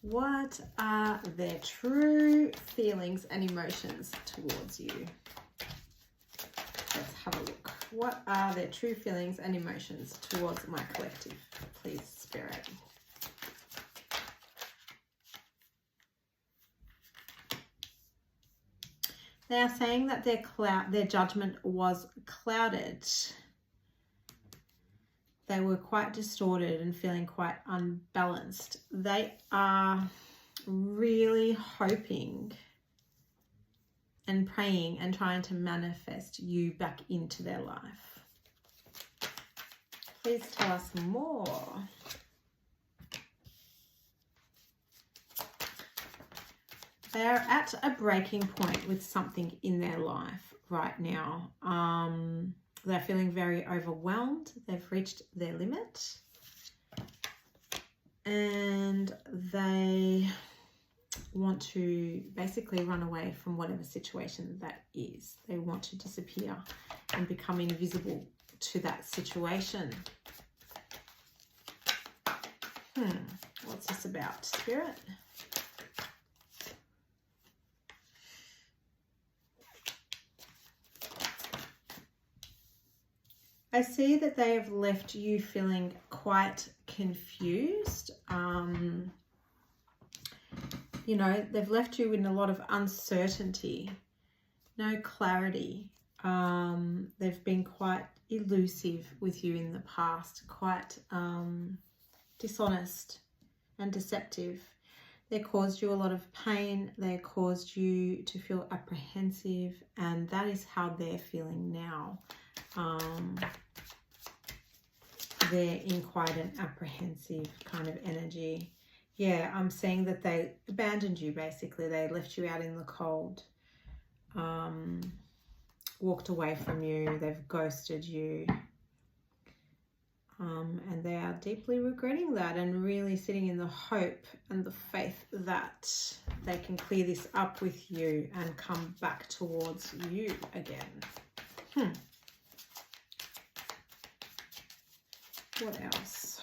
What are their true feelings and emotions towards you? Let's have a look. What are their true feelings and emotions towards my collective? Please, Spirit. They are saying that their judgment was clouded. They were quite distorted and feeling quite unbalanced. They are really hoping and praying and trying to manifest you back into their life. Please tell us more. They are at a breaking point with something in their life right now. They're feeling very overwhelmed. They've reached their limit. And they want to basically run away from whatever situation that is. They want to disappear and become invisible to that situation. What's this about, Spirit? I see that they have left you feeling quite confused. You know, they've left you in a lot of uncertainty, no clarity. They've been quite elusive with you in the past, quite dishonest and deceptive. They caused you a lot of pain. They caused you to feel apprehensive, and that is how they're feeling now. They're in quite an apprehensive kind of energy. Yeah, I'm saying that they abandoned you, basically. They left you out in the cold, walked away from you. They've ghosted you. And they are deeply regretting that and really sitting in the hope and the faith that they can clear this up with you and come back towards you again. What else?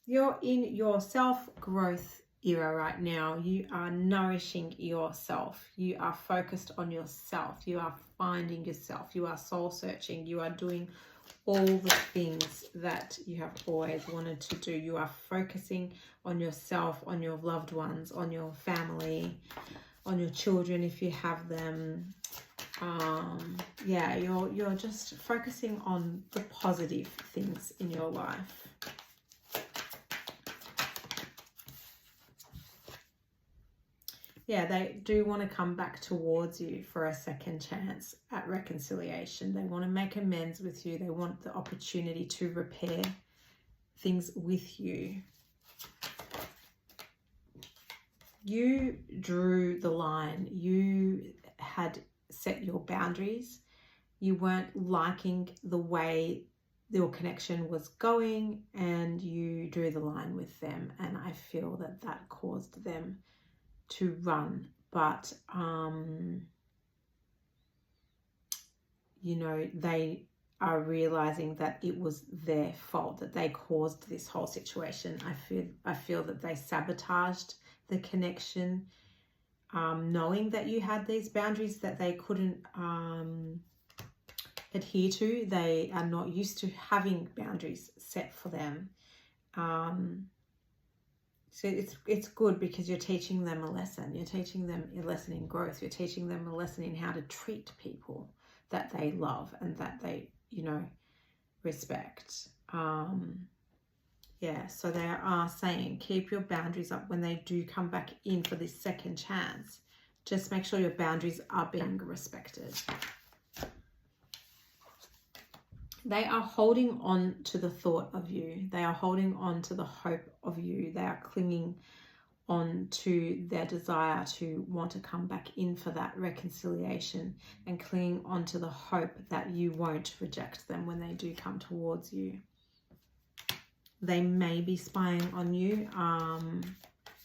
You're in your self-growth era right now. You are nourishing yourself. You are focused on yourself. You are finding yourself. You are soul searching. You are doing all the things that you have always wanted to do. You are focusing on yourself, on your loved ones, on your family, on your children if you have them. Yeah, you're just focusing on the positive things in your life. Yeah, they do want to come back towards you for a second chance at reconciliation. They want to make amends with you. They want the opportunity to repair things with you. You drew the line. You had set your boundaries. You weren't liking the way your connection was going, and you drew the line with them. And I feel that that caused them to run. But, you know, they are realizing that it was their fault, that they caused this whole situation. I feel that they sabotaged the connection, knowing that you had these boundaries that they couldn't adhere to. They are not used to having boundaries set for them. So it's good because you're teaching them a lesson. You're teaching them a lesson in growth. You're teaching them a lesson in how to treat people that they love and that they, you know, respect. Yeah, so they are saying keep your boundaries up when they do come back in for this second chance. Just make sure your boundaries are being respected. They are holding on to the thought of you. They are holding on to the hope of you. They are clinging on to their desire to want to come back in for that reconciliation, and clinging on to the hope that you won't reject them when they do come towards you. They may be spying on you,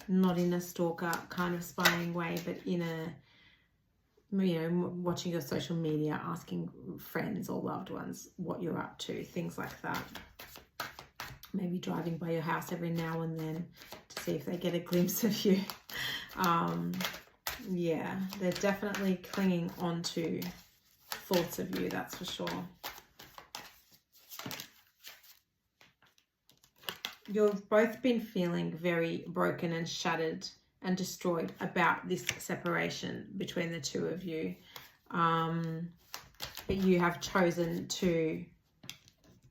not in a stalker kind of spying way, but in a, you know, watching your social media, asking friends or loved ones what you're up to, things like that. maybe driving by your house every now and then to see if they get a glimpse of you. Yeah, they're definitely clinging on to thoughts of you, that's for sure. You've both been feeling very broken and shattered and destroyed about this separation between the two of you. But you have chosen to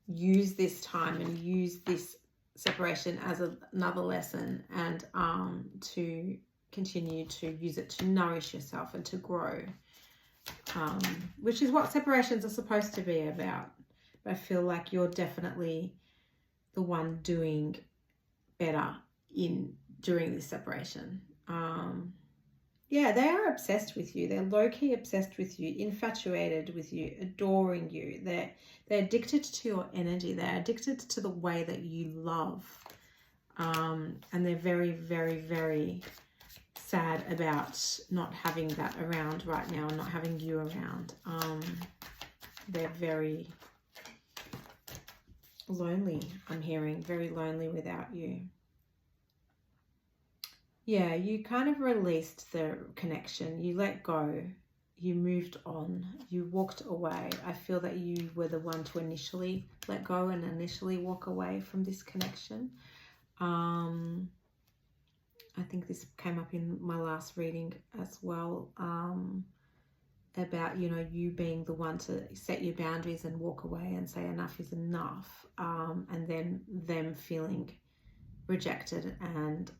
use this time and use this separation as another lesson, and to continue to use it to nourish yourself and to grow, which is what separations are supposed to be about. But I feel like you're definitely the one doing better during this separation. Yeah, they are obsessed with you. They're low-key obsessed with you, infatuated with you, adoring you. They're addicted to your energy. They're addicted to the way that you love. And they're very, very, very sad about not having that around right now, not having you around. They're very lonely, I'm hearing, very lonely without you. Yeah, you kind of released the connection. You let go. You moved on. You walked away. I feel that you were the one to initially let go and initially walk away from this connection. I think this came up in my last reading as well, about, you know, you being the one to set your boundaries and walk away and say enough is enough, and then them feeling rejected and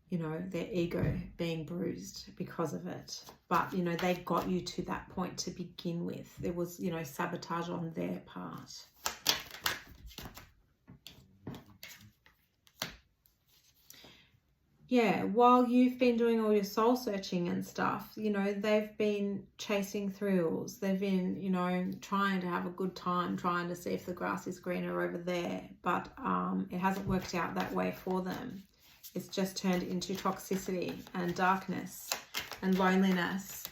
you know, their ego being bruised because of it. But, you know, they got you to that point to begin with. There was, you know, sabotage on their part. Yeah, while you've been doing all your soul searching and stuff, you know, they've been chasing thrills. They've been, you know, trying to have a good time, trying to see if the grass is greener over there. But it hasn't worked out that way for them. It's just turned into toxicity and darkness and loneliness.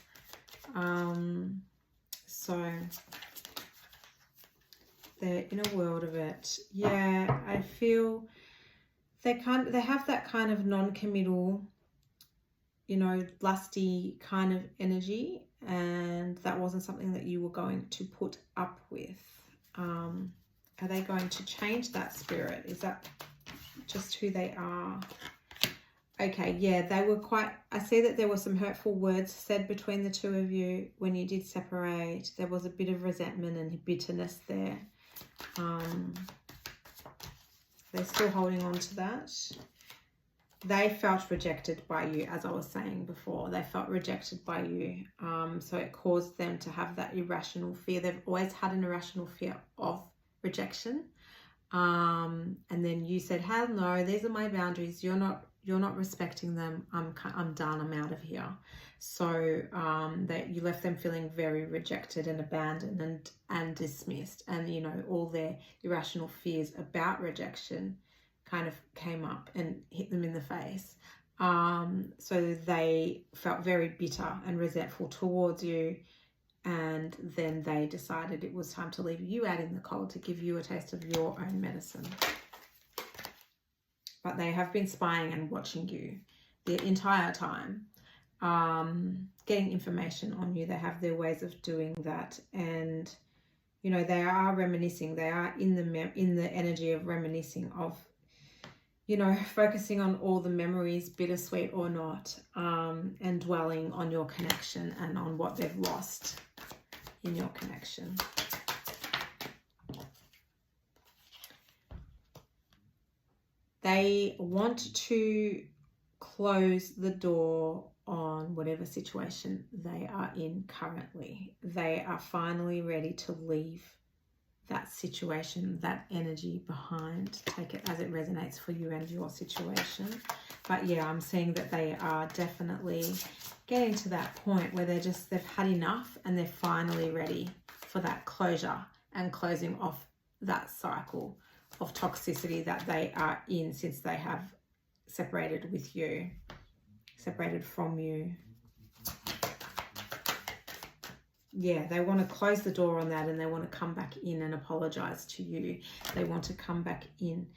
So they're in a world of it. Yeah, I feel they have that kind of non-committal, you know, lusty kind of energy, and that wasn't something that you were going to put up with. Are they going to change that spirit? Is that just who they are? Okay, yeah, they were quite, I see that there were some hurtful words said between the two of you when you did separate. There was a bit of resentment and bitterness there. They're still holding on to that. They felt rejected by you, as I was saying before. They felt rejected by you. So it caused them to have that irrational fear. They've always had an irrational fear of rejection. And then you said, hell no, these are my boundaries. You're not respecting them. I'm done. I'm out of here. So that you left them feeling very rejected and abandoned and dismissed. And, you know, all their irrational fears about rejection kind of came up and hit them in the face. So they felt very bitter and resentful towards you. And then they decided it was time to leave you out in the cold, to give you a taste of your own medicine. But they have been spying and watching you the entire time, getting information on you. They have their ways of doing that. And, you know, they are reminiscing. They are in the energy of reminiscing, of, you know, focusing on all the memories, bittersweet or not, and dwelling on your connection and on what they've lost in your connection. They want to close the door on whatever situation they are in currently. They are finally ready to leave that situation, that energy behind. Take it as it resonates for you and your situation. But yeah, I'm seeing that they are definitely getting to that point where they've had enough and they're finally ready for that closure and closing off that cycle of toxicity that they are in since they have separated with you, separated from you. yeah, they want to close the door on that, and they want to come back in and apologize to you. They want to come back in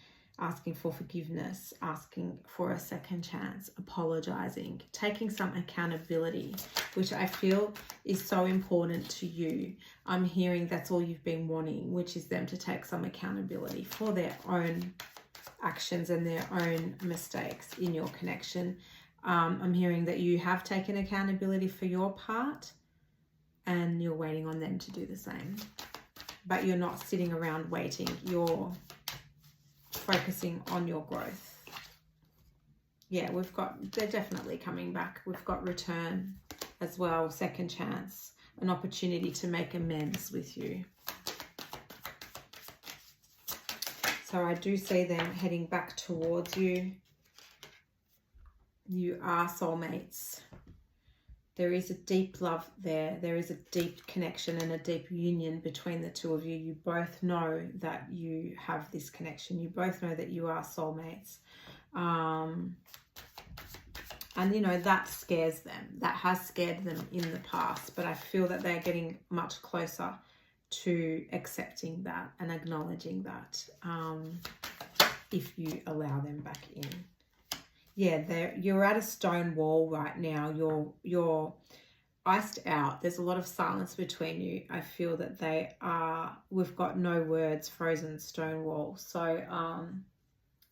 asking for forgiveness, asking for a second chance, apologizing, taking some accountability, which I feel is so important to you. I'm hearing that's all you've been wanting, which is them to take some accountability for their own actions and their own mistakes in your connection. I'm hearing that you have taken accountability for your part, and you're waiting on them to do the same. But you're not sitting around waiting. You're focusing on your growth. Yeah, they're definitely coming back. We've got return as well, second chance, an opportunity to make amends with you. So I do see them heading back towards you. You are soulmates. There is a deep love there. There is a deep connection and a deep union between the two of you. You both know that you have this connection. You both know that you are soulmates. And, you know, that scares them. That has scared them in the past. But I feel that they're getting much closer to accepting that and acknowledging that, if you allow them back in. Yeah, you're at a stone wall right now. You're iced out. There's a lot of silence between you. I feel that we've got no words, frozen stone wall. So,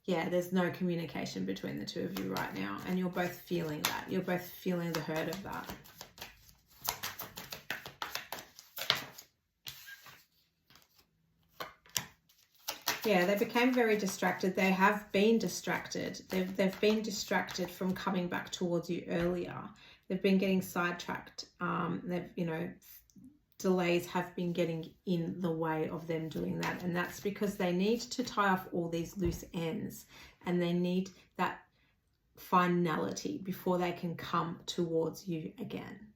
yeah, there's no communication between the two of you right now. And you're both feeling that. You're both feeling the hurt of that. Yeah, they became very distracted. They have been distracted. They've been distracted from coming back towards you earlier. They've been getting sidetracked. Delays have been getting in the way of them doing that. And that's because they need to tie off all these loose ends. And they need that finality before they can come towards you again.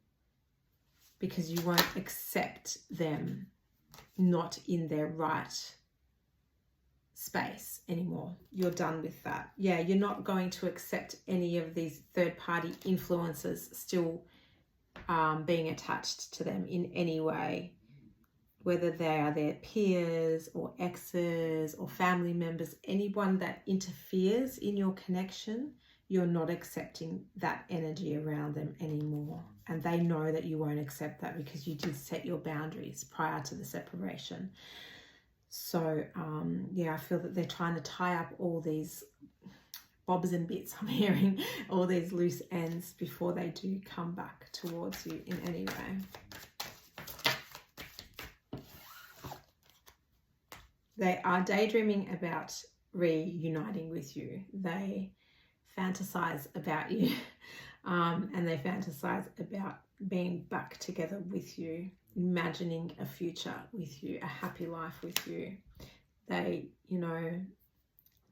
Because you won't accept them not in their right space anymore. You're done with that. Yeah, you're not going to accept any of these third-party influences still being attached to them in any way, whether they are their peers or exes or family members, anyone that interferes in your connection. You're not accepting that energy around them anymore. And they know that you won't accept that because you did set your boundaries prior to the separation. So, yeah, I feel that they're trying to tie up all these bobs and bits, I'm hearing, all these loose ends before they do come back towards you in any way. They are daydreaming about reuniting with you. They fantasize about you, and they fantasize about being back together with you, imagining a future with you, a happy life with you. They,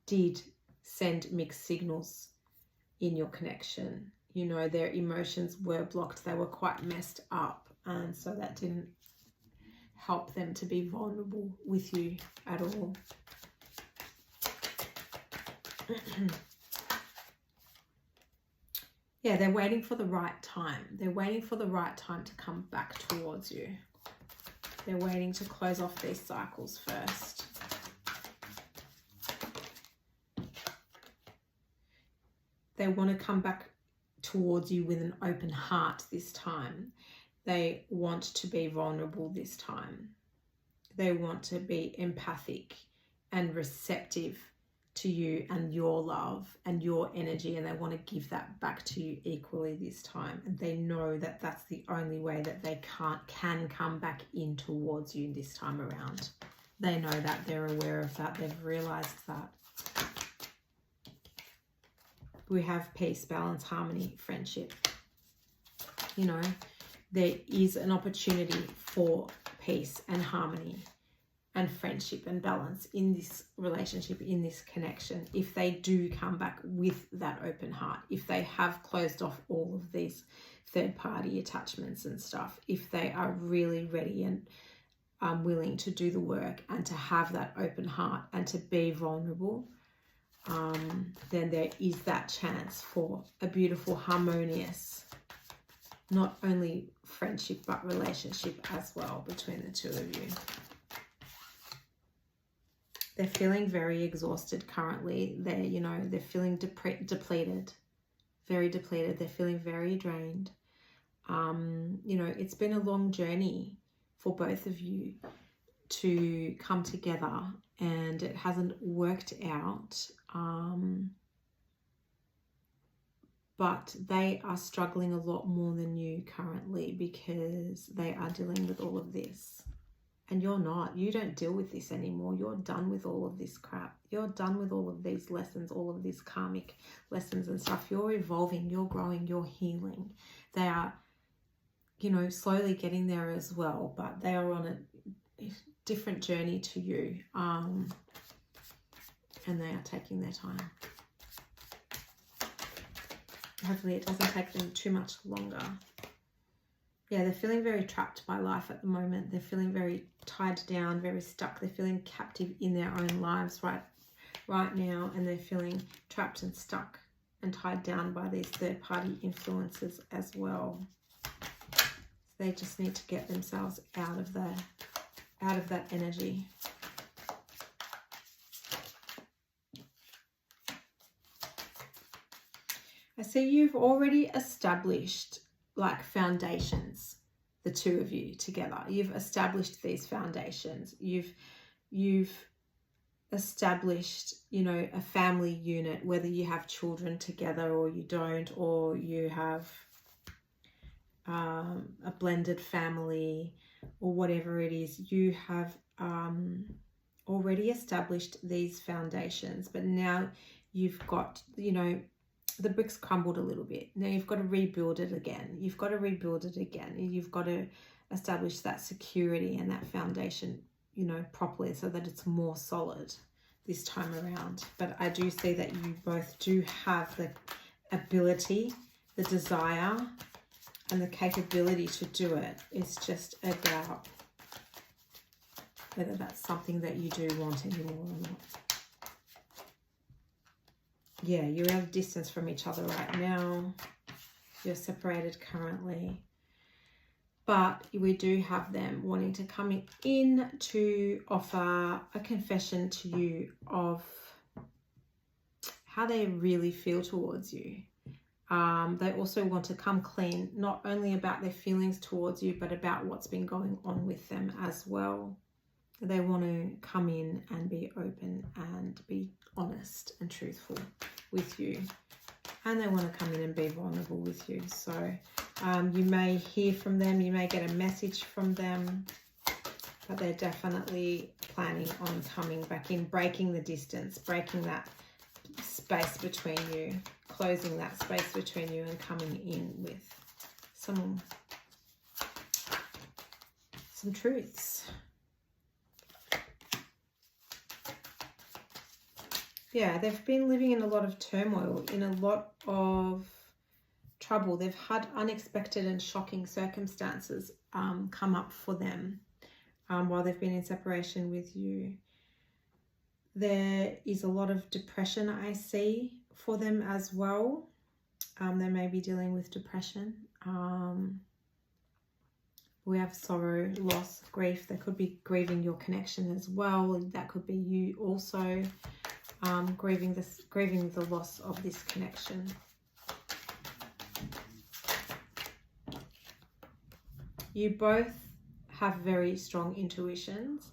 did send mixed signals in your connection. Their emotions were blocked. They were quite messed up. And so that didn't help them to be vulnerable with you at all. Yeah, they're waiting for the right time. They're waiting for the right time to come back towards you. They're waiting to close off these cycles first. They want to come back towards you with an open heart this time. They want to be vulnerable this time. They want to be empathic and receptive to you and your love and your energy, and they want to give that back to you equally this time. And they know that that's the only way that they can come back in towards you this time around. They know that. They're aware of that. They've realized that. We have peace, balance, harmony, friendship. There is an opportunity for peace and harmony and friendship and balance in this relationship, in this connection, if they do come back with that open heart, if they have closed off all of these third-party attachments and stuff, if they are really ready and willing to do the work and to have that open heart and to be vulnerable, then there is that chance for a beautiful, harmonious, not only friendship but relationship as well between the two of you. They're feeling very exhausted currently. They're feeling depleted, very depleted. They're feeling very drained. It's been a long journey for both of you to come together, and it hasn't worked out. But they are struggling a lot more than you currently because they are dealing with all of this. And you're not. You don't deal with this anymore. You're done with all of this crap. You're done with all of these lessons, all of these karmic lessons and stuff. You're evolving, you're growing, you're healing. They are, slowly getting there as well, but they are on a different journey to you. And they are taking their time. Hopefully it doesn't take them too much longer. Yeah, they're feeling very trapped by life at the moment. They're feeling very tied down, very stuck. They're feeling captive in their own lives right now, and they're feeling trapped and stuck and tied down by these third-party influences as well. So they just need to get themselves out of that energy. I see you've already established like foundations, the two of you together. You've established these foundations. You've established, a family unit, whether you have children together or you don't, or you have a blended family or whatever it is. You have already established these foundations, but now you've got, the bricks crumbled a little bit. Now you've got to rebuild it again. You've got to rebuild it again. You've got to establish that security and that foundation, properly so that it's more solid this time around. But I do see that you both do have the ability, the desire, and the capability to do it. It's just about whether that's something that you do want anymore or not. Yeah, you're at a distance from each other right now. You're separated currently. But we do have them wanting to come in to offer a confession to you of how they really feel towards you. They also want to come clean, not only about their feelings towards you, but about what's been going on with them as well. They want to come in and be open and be honest and truthful with you. And they want to come in and be vulnerable with you. So you may hear from them, you may get a message from them, but they're definitely planning on coming back in, breaking the distance, breaking that space between you, closing that space between you and coming in with some truths. Yeah, they've been living in a lot of turmoil, in a lot of trouble. They've had unexpected and shocking circumstances come up for them while they've been in separation with you. There is a lot of depression I see for them as well. They may be dealing with depression. We have sorrow, loss, grief. They could be grieving your connection as well. That could be you also. Grieving the loss of this connection. You both have very strong intuitions.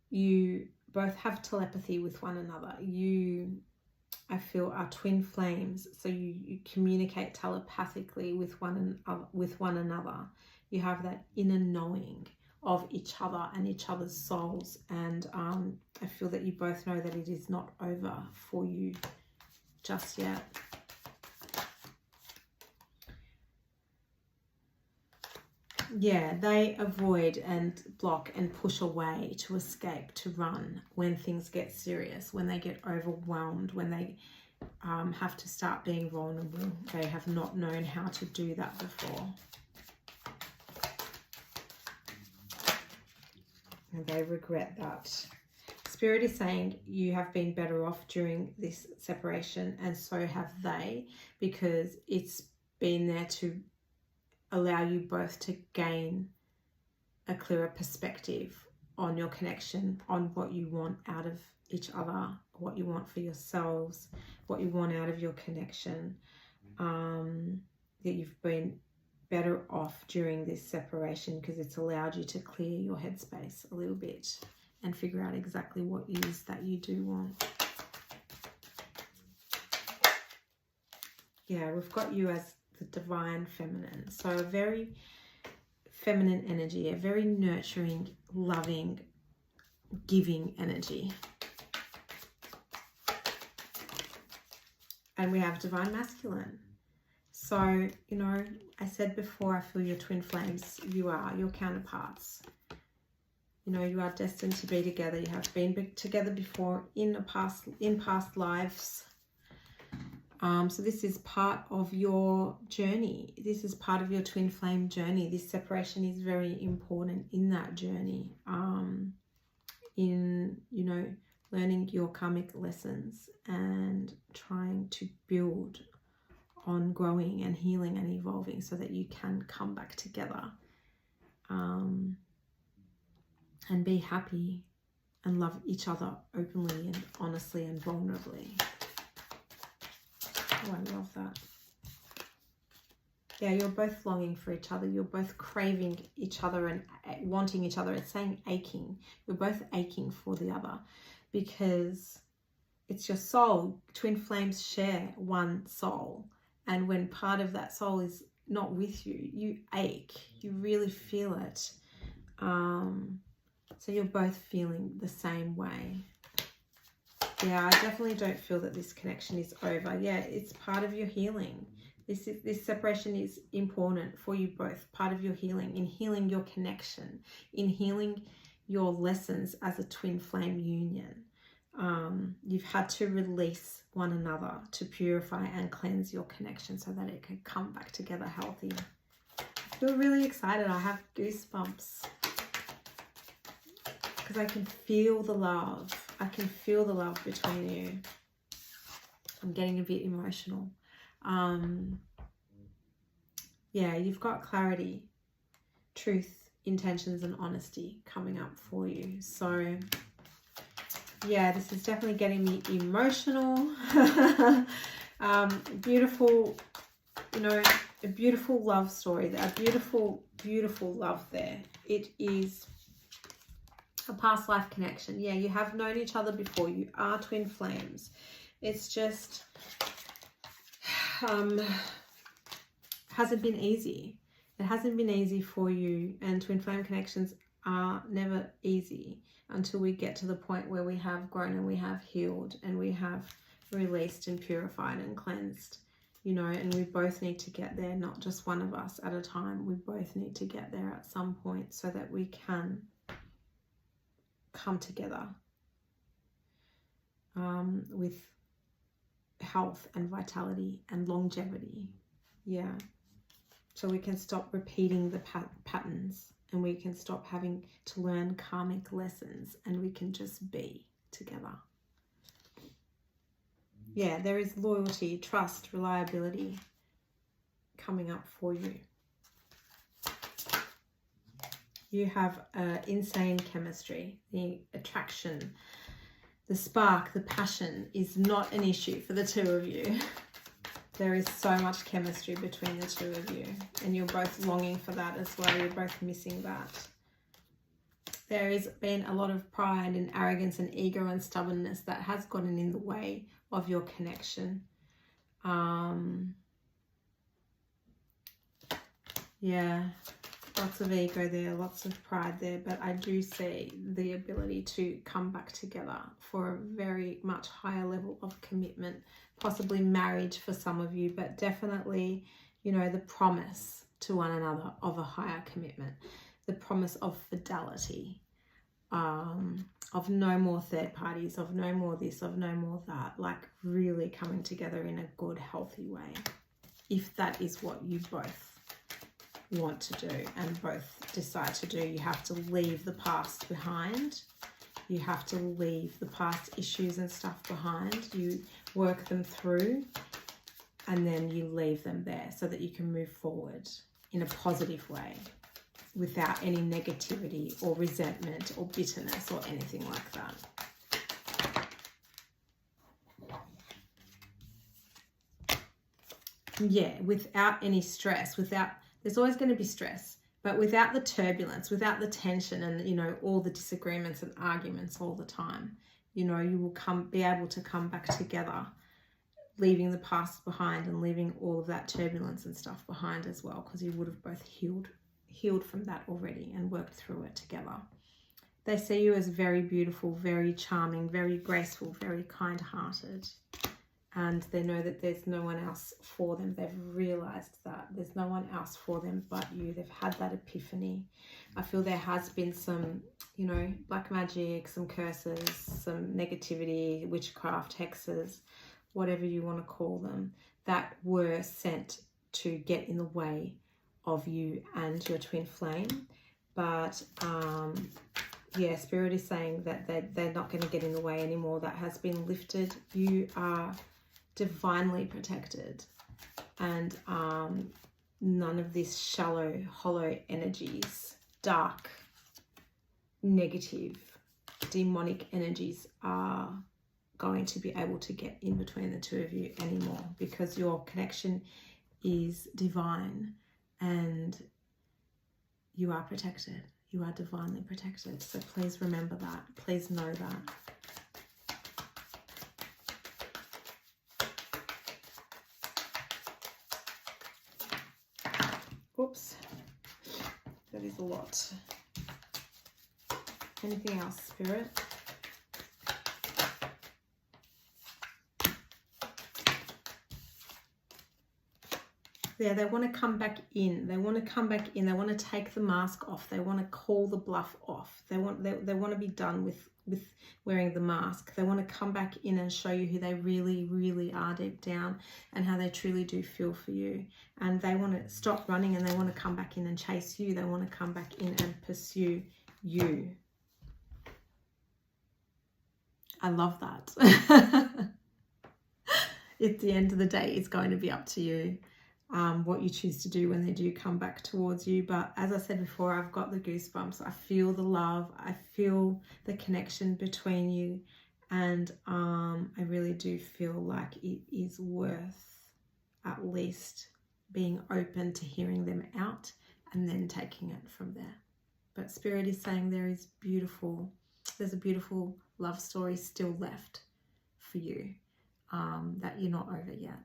You both have telepathy with one another. You, I feel, are twin flames. So you communicate telepathically with one another. You have that inner knowing of each other and each other's souls, and I feel that you both know that it is not over for you just yet. Yeah, they avoid and block and push away to escape, to run when things get serious, when they get overwhelmed, when they have to start being vulnerable. They have not known how to do that before. And they regret that. Spirit is saying you have been better off during this separation, and so have they, because it's been there to allow you both to gain a clearer perspective on your connection, on what you want out of each other, what you want for yourselves, what you want out of your connection, that you've been better off during this separation because it's allowed you to clear your headspace a little bit and figure out exactly what it is that you do want. Yeah, we've got you as the divine feminine. So a very feminine energy, a very nurturing, loving, giving energy. And we have divine masculine. So, you know, I said before, I feel your twin flames. You are your counterparts. You know, you are destined to be together. You have been together before in past lives. So this is part of your journey. This is part of your twin flame journey. This separation is very important in that journey. In, you know, learning your karmic lessons and trying to build on growing and healing and evolving so that you can come back together and be happy and love each other openly and honestly and vulnerably. Oh, I love that. Yeah, you're both longing for each other. You're both craving each other and wanting each other. It's saying aching. You're both aching for the other because it's your soul. Twin flames share one soul. And when part of that soul is not with you, you ache. You really feel it. So you're both feeling the same way. Yeah, I definitely don't feel that this connection is over. Yeah, it's part of your healing. This separation is important for you both. Part of your healing, in healing your connection, in healing your lessons as a twin flame union. You've had to release one another to purify and cleanse your connection so that it can come back together healthy. I feel really excited. I have goosebumps because I can feel the love. I can feel the love between you. I'm getting a bit emotional. Yeah, you've got clarity, truth, intentions, and honesty coming up for you. So yeah, this is definitely getting me emotional. Beautiful, you know, a beautiful love story. A beautiful, beautiful love there. It is a past life connection. Yeah, you have known each other before. You are twin flames. It's just hasn't been easy. It hasn't been easy for you, and twin flame connections are never easy until we get to the point where we have grown and we have healed and we have released and purified and cleansed, you know, and we both need to get there, not just one of us at a time. We both need to get there at some point so that we can come together with health and vitality and longevity. Yeah, so we can stop repeating the patterns and we can stop having to learn karmic lessons and we can just be together. Yeah, there is loyalty, trust, reliability coming up for you. You have insane chemistry. The attraction, the spark, the passion is not an issue for the two of you. There is so much chemistry between the two of you, and you're both longing for that as well. You're both missing that. There has been a lot of pride and arrogance and ego and stubbornness that has gotten in the way of your connection. Yeah, lots of ego there, lots of pride there, but I do see the ability to come back together for a very much higher level of commitment, possibly marriage for some of you, but definitely, you know, the promise to one another of a higher commitment, the promise of fidelity, of no more third parties, of no more this, of no more that, like really coming together in a good, healthy way, if that is what you both want to do and both decide to do. You have to leave the past behind. You have to leave the past issues and stuff behind. You work them through and then you leave them there so that you can move forward. in a positive way, without any negativity or resentment or bitterness or anything like that. Yeah, without any stress, there's always going to be stress, but without the turbulence, without the tension and, you know, all the disagreements and arguments all the time, you know, you will be able to come back together, leaving the past behind and leaving all of that turbulence and stuff behind as well, because you would have both healed from that already and worked through it together. They see you as very beautiful, very charming, very graceful, very kind-hearted. And they know that there's no one else for them. They've realized that there's no one else for them but you. They've had that epiphany. I feel there has been some, you know, black magic, some curses, some negativity, witchcraft, hexes, whatever you want to call them, that were sent to get in the way of you and your twin flame. But yeah, Spirit is saying that they're not going to get in the way anymore. That has been lifted. You are divinely protected, and none of this shallow, hollow energies, dark, negative, demonic energies are going to be able to get in between the two of you anymore, because your connection is divine and you are protected. You are divinely protected. So please remember that. Please know that. Oops, that is a lot. Anything else, Spirit? Yeah, they want to come back in. They want to come back in. They want to take the mask off. They want to call the bluff off. They want to be done with wearing the mask. They want to come back in and show you who they really, really are deep down, and how they truly do feel for you. And they want to stop running, and they want to come back in and chase you. They want to come back in and pursue you. I love that. At the end of the day, it's going to be up to you. What you choose to do when they do come back towards you. But as I said before, I've got the goosebumps. I feel the love. I feel the connection between you. And I really do feel like it is worth at least being open to hearing them out and then taking it from there. But Spirit is saying there's a beautiful love story still left for you, that you're not over yet.